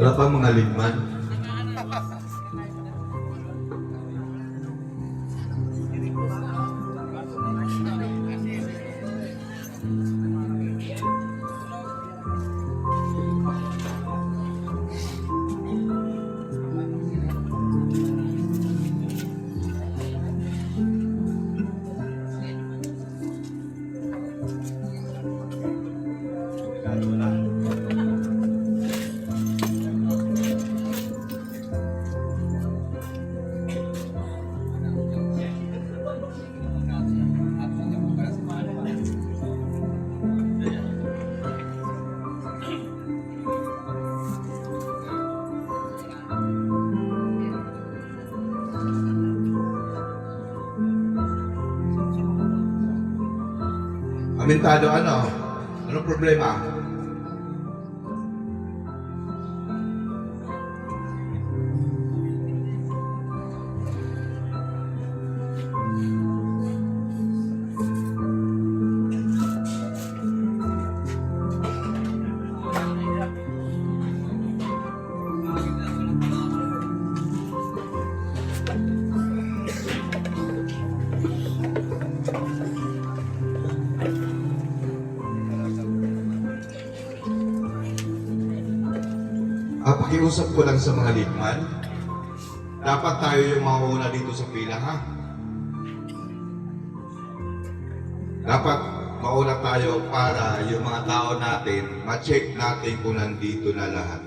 Wala pa mga ligman. Amintado ano? Anong problema? Pakiusap ko lang sa mga ligman. Dapat tayo yung mauna dito sa pila, ha? Dapat mauna tayo para yung mga tao natin, ma-check natin kung nandito na lahat.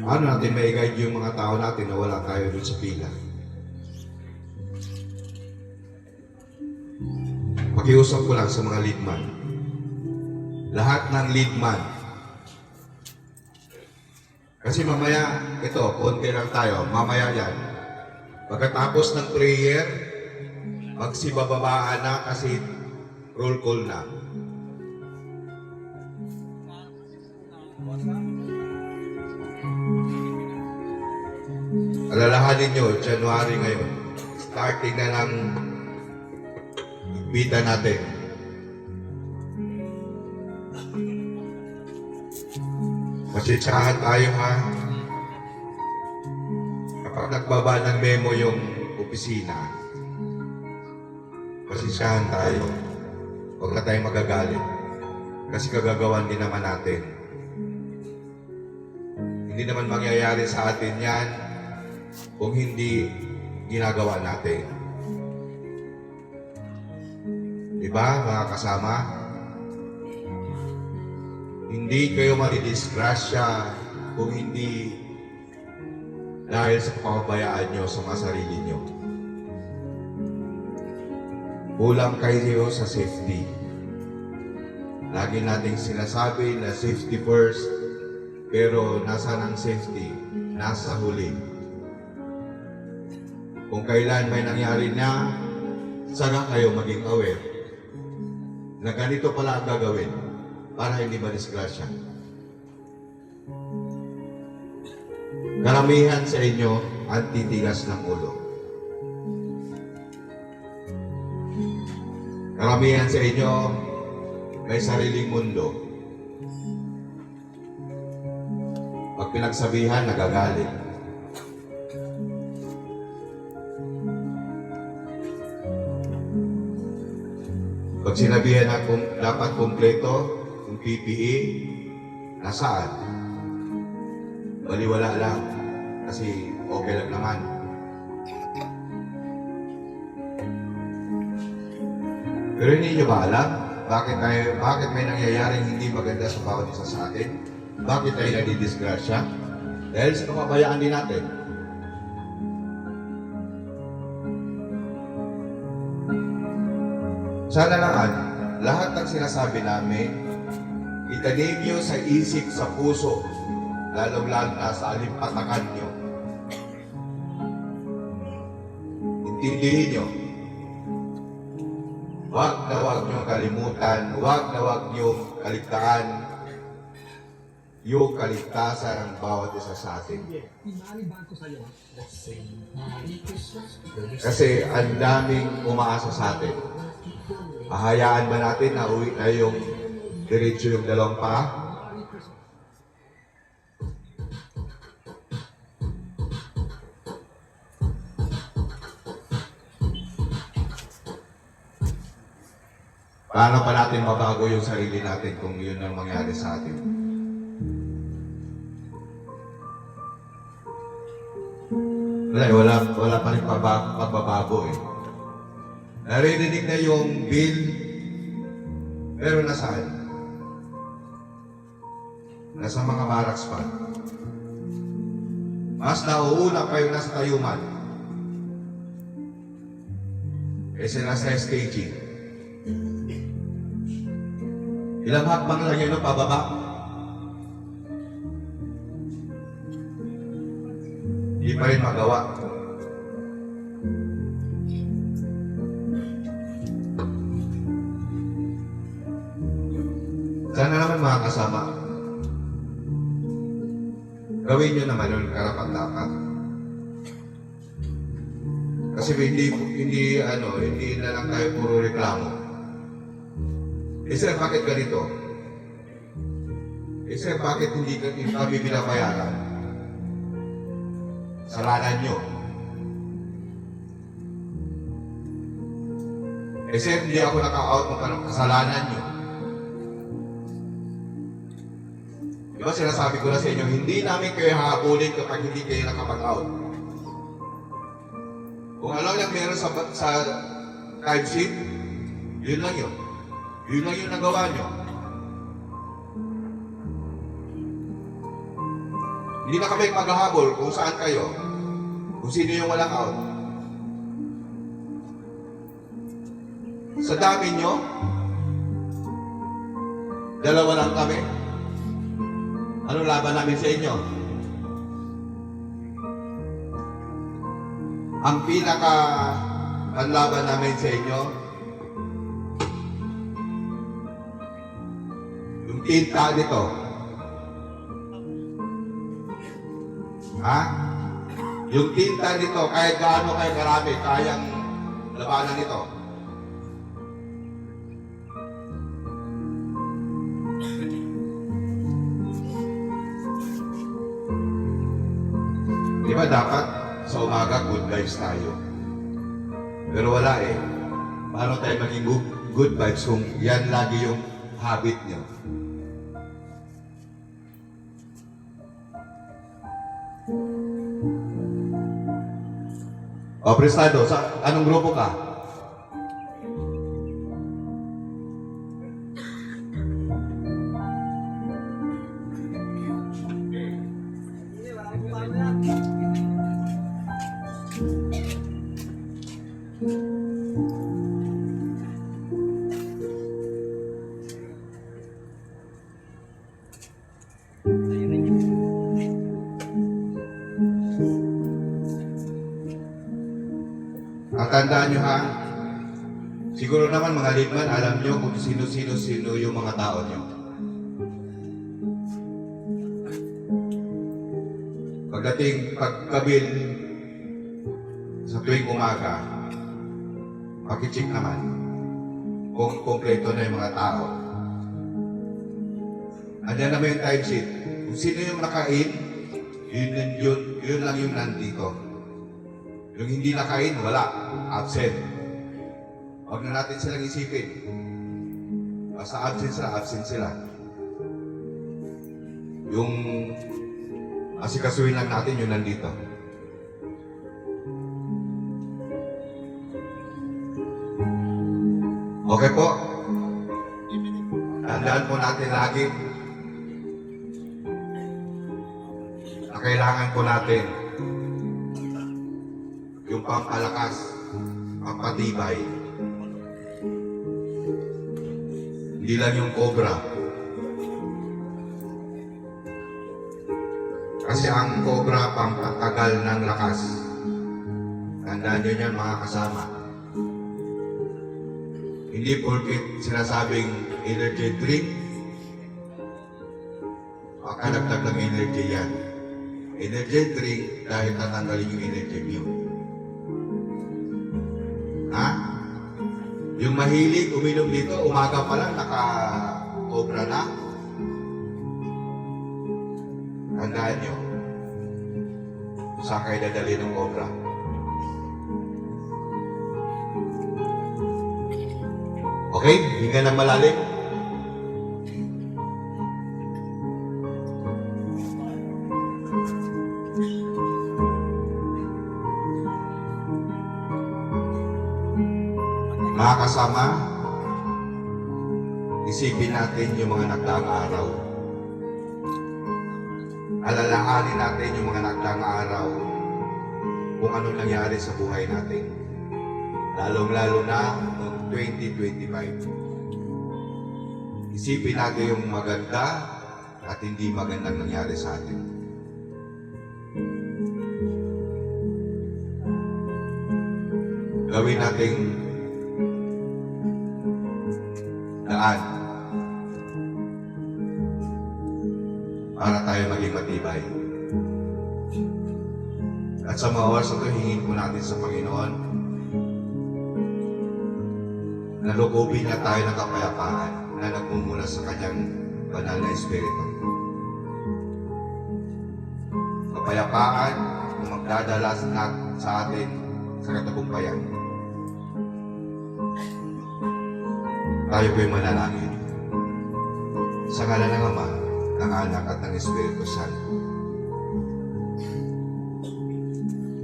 Paano natin ma-guide yung mga tao natin na wala tayo doon sa pila? Pakiusap ko lang sa mga leadman. Lahat ng leadman. Kasi mamaya, ito, konti lang tayo, mamaya yan. Pagkatapos ng prayer, magsibababaan na kasi roll call na. Alalahanin nyo, January ngayon, starting na ng bita natin. Masitsahan tayo, ha? Kapag nagbaba ng memo yung opisina, masitsahan tayo. Huwag na tayong magagalit. Kasi kagagawan din naman natin. Hindi naman mangyayari sa atin yan kung hindi ginagawa natin. Diba, mga kasama? Hindi kayo madidisgrasya kung hindi dahil sa pababayaan nyo sa mga sarili nyo. Kulang kayo sa safety. Lagi nating sinasabi na safety first, pero nasa ng safety? Nasa huli. Kung kailan may nangyari na, sana kayo maging aware na ganito pala ang gagawin para hindi madisgrasya. Karamihan sa inyo ang titigas ng ulo. Karamihan sa inyo may sariling mundo. Pag pinagsabihan, nagagalit. Pag sinabihan na dapat kumpleto, yung PPE, nasaan? Baliwala lang. Kasi okay lang naman. Pero hindi nyo ba alam? Bakit may nangyayaring hindi maganda sa bawat isa sa atin? Bakit tayo nadidisgrasya? Dahil sa kapabayaan din natin. Sana lang, lahat ng sinasabi namin, itanim nyo sa isip, sa puso, lalong-lalo na sa alimpatakan nyo. Intindihin nyo. Huwag na huwag nyo kalimutan, huwag na huwag nyo kaligtaan yung kaligtasan ng bawat isa sa atin. Kasi ang daming umaasa sa atin. Hahayaan ba natin na uwi na yung diretso yung dalawang paa? Paano pa natin mabago yung sarili natin kung yun ang mangyari sa atin? Wala pa rin pagbabago eh. Naririnig na yung bill, pero nasaan? Nasa mga barracks pa. Mas nauuna pa yung nasa tayuman. Kasi nasa staging. Ilang hakbang lang yun pababa. Hindi pa rin magawa. Sana naman mga kasama, gawin nyo naman yung karapat-dapat. Kasi hindi na lang tayo puro reklamo. Sir, bakit ganito? Sir, bakit hindi kami binabayaran? Salanan nyo. Sir, hindi ako naka-out ng kasalanan nyo. Diba sinasabi ko na sa inyo, hindi namin kayo hahabulin kapag hindi kayo nakapag-out. Kung alam lang meron sa time sheet, yun lang yun. Yun lang yung nagawa nyo. Hindi na kami maghahabol kung saan kayo, kung sino yung walang out. Sa dami nyo, dalawa lang kami. Anong laban namin sa inyo? Ang panlaban namin sa inyo, yung tinta nito. Ha? Yung tinta nito, kahit gaano kayo karami, kayang labanan nito. Di ba dapat sa umaga good vibes tayo? Pero wala eh. Paano tayo maging good vibes kung yan lagi yung habit nyo? O, Prestado, sa anong grupo ka? Tandaan nyo ha, siguro naman mga leadman, alam nyo kung sino yung mga tao nyo. Pagkabil sa tuwing umaga, pakicheck naman kung kompleto na yung mga tao. Andiyan naman yung time sheet. Kung sino yung nakain, yun lang yung nandito. Yung hindi nakain, wala. Absent. Huwag na natin silang isipin. Basta absent sila. Yung asikasuhin lang natin, yun nandito. Okay po? Tandaan po natin lagi na kailangan po natin yung pampalakas, pampatibay. Hindi lang yung cobra. Kasi ang cobra pampatagal ng lakas. Tandaan nyo yan mga kasama. Hindi porket sinasabing energy drink, makalagdag ng energy yan. Energy drink dahil tatanggalin yung energy nyo. Ha? Yung mahilig uminom dito, umaga pa lang naka-cobra na. Tandaan nyo, saan kayo dadali ng cobra? Okay? Hinga ng malalim. Mga kasama, isipin natin yung mga nagdaang araw. Alalahanin natin yung mga nagdaang araw kung ano nangyari sa buhay natin. Lalong-lalo na noong 2025. Isipin natin yung maganda at hindi magandang nangyari sa atin. Gawin nating daan para tayo maging matibay. At sa mga oras na ito, hingin po natin sa Panginoon na lugubin niya tayo ng kapayapaan na nagmumula sa Kanyang banal na Espiritu. Kapayapaan na magdadala sa atin sa katagumpayan. Tayo po'y manalangin sa ngalan ng Ama, ng Anak at ng Espiritu Santo.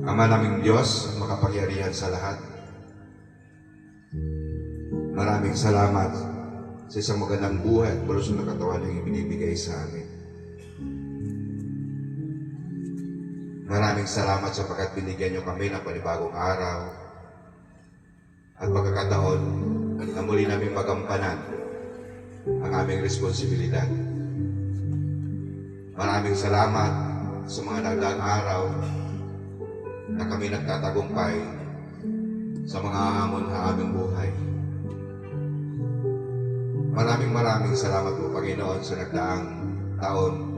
Ama naming Diyos, makapangyarihan sa lahat. Maraming salamat sa isang magandang buhay at malusog na katawan na ibinibigay sa amin. Maraming salamat sapagkat binigyan niyo kami ng panibagong araw at pagkakataon na muli namin magampanan ang aming responsibilidad. Maraming salamat sa mga nagdaang araw na kami nagtatagumpay sa mga hamon ng aming buhay. Maraming salamat po, Panginoon, sa nagdaang taon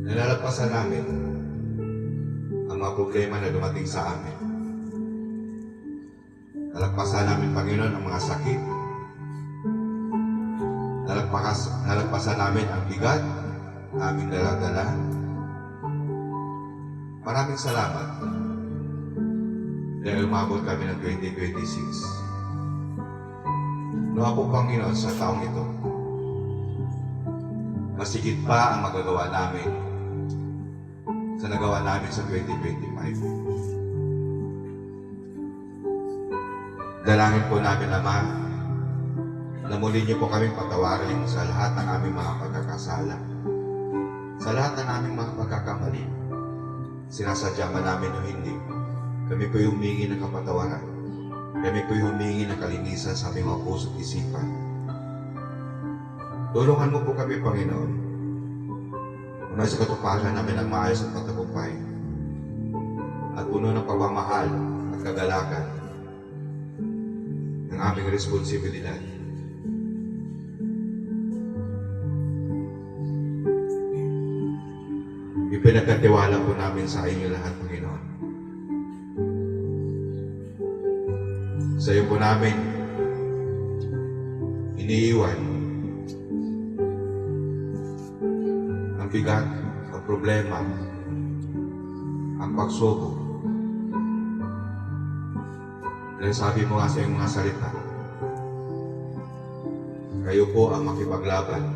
na nalagpasan namin ang mga problema na dumating sa amin. Nalagpasan namin, Panginoon, ang mga sakit. Nalagpasan namin ang bigat na aming daladala. Maraming salamat dahil umabot kami ng 2026. Nawa po, Panginoon, sa taong ito, masigit pa ang magagawa namin sa nagawa namin sa 2025. Dalangin po namin, Ama, na muli niyo po kaming patawarin sa lahat ng aming mga pagkakasala, sa lahat ng aming mga pagkakamali. Sinasadya man namin o hindi, kami po'y humingi ng kapatawaran. Kami po'y humingi ng kalinisan sa aming mga puso at isipan. Tulungan mo po kami, Panginoon, unay sa katuparan namin ang maayos at patagumpay at puno ng pagmamahal at kagalakan ng aming responsibilidad. Ipinagkatiwala po namin sa inyo lahat, Panginoon. Sa iyo po namin iniiwan ang bigat, ang problema, ang pagsubok. Dahil sabi mo nga sa iyong mga salita, kayo po ang makipaglaban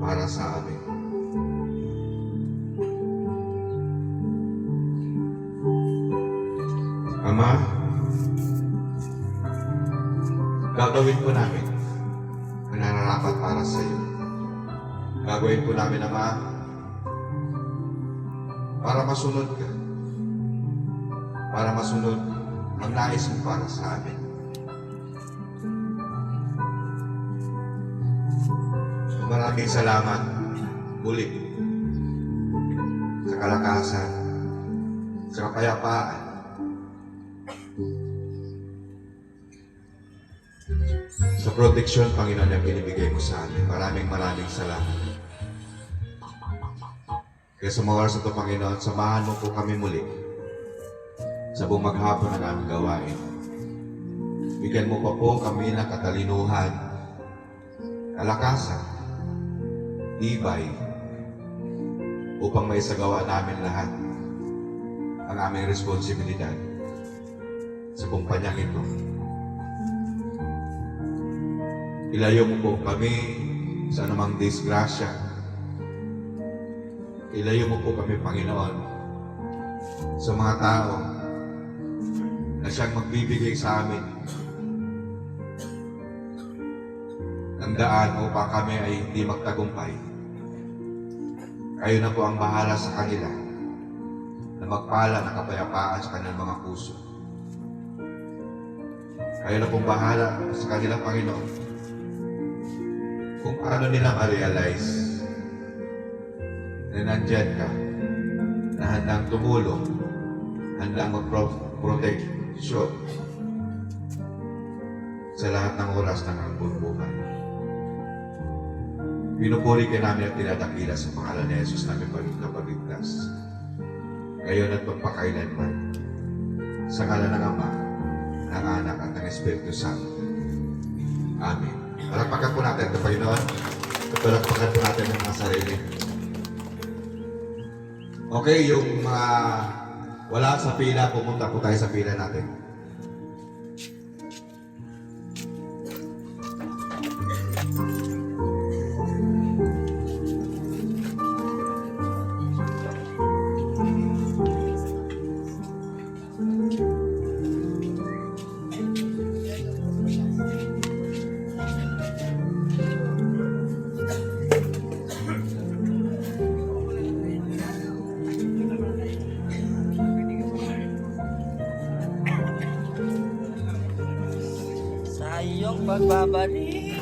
para sa amin. Ama, gagawin po namin ang nararapat para sa iyo. Gagawin po namin, Ama, para masunod ka. Para masunod ang nais mo para sa amin. Maraming salamat muli sa kalakasan, sa kapayapaan, sa proteksyon, Panginoon, na binibigay mo sa amin. Maraming salamat. Kaya sa mga oras ito, Panginoon, samahan mo po kami muli sa buong maghapon ng aming gawain. Bigyan mo pa po kami ng katalinuhan, kalakasan, tibay, upang maisagawa namin lahat ang aming responsibilidad sa kumpanyang ito. Ilayo mo po kami sa anumang disgrasya. Ilayo mo po kami, Panginoon, sa mga tao na siyang magbibigay sa amin ng daan upang kami ay hindi magtagumpay. Kayo na po ang bahala sa kanila na magpala ng kapayapaan sa kanilang mga puso. Kayo na pong bahala sa kanila, Panginoon, kung paano nila ma-realize na nandyan ka, na handang tumulong, handang mag-protect sa lahat ng oras ng ang buhay. Pinupuri ka namin at tinadakila sa pangalan ni Jesus namin pagligtas. Ngayon at magpakailanman. Sa ngalan ng Ama, ng Anak at ng Espiritu Santo. Amen. Palakpakan po natin ito, Panginoon. Palakpakan po natin ang mga sarili. Okay, yung mga wala sa pila, pumunta po tayo sa pila natin. Sa iyong pagbabalik.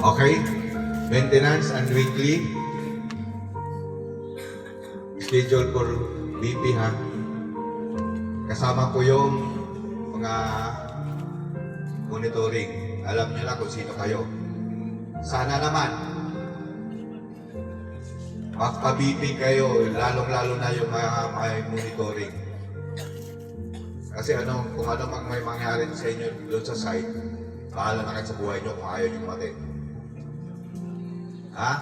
Okay? Maintenance and weekly schedule for BP, ha? Kasama po yung mga monitoring. Alam niyo na kung sino kayo. Sana naman magpa-BP kayo, lalong-lalo na yung mga may monitoring. Kasi kung ano mang may mangyari sa inyo doon sa site, bahala na kayo sa buhay nyo kung ayaw nyo kumatin. Ha?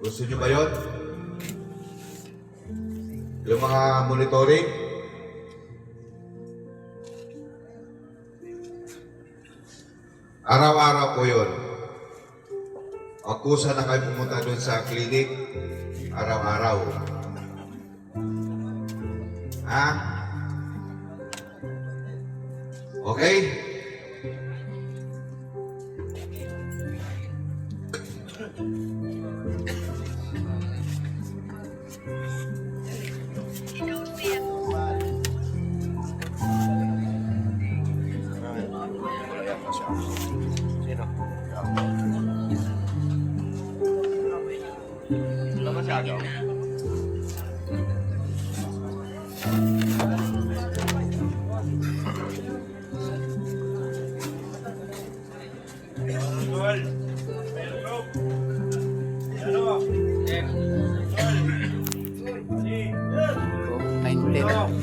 Gusto nyo ba yun? Yung mga monitoring? Araw-araw po yun. Akusa na kayo pumunta doon sa clinic. Araw-araw. Ha? Okay?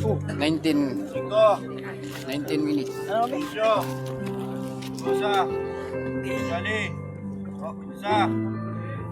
Oh, 19 minutes. Isa. Isa.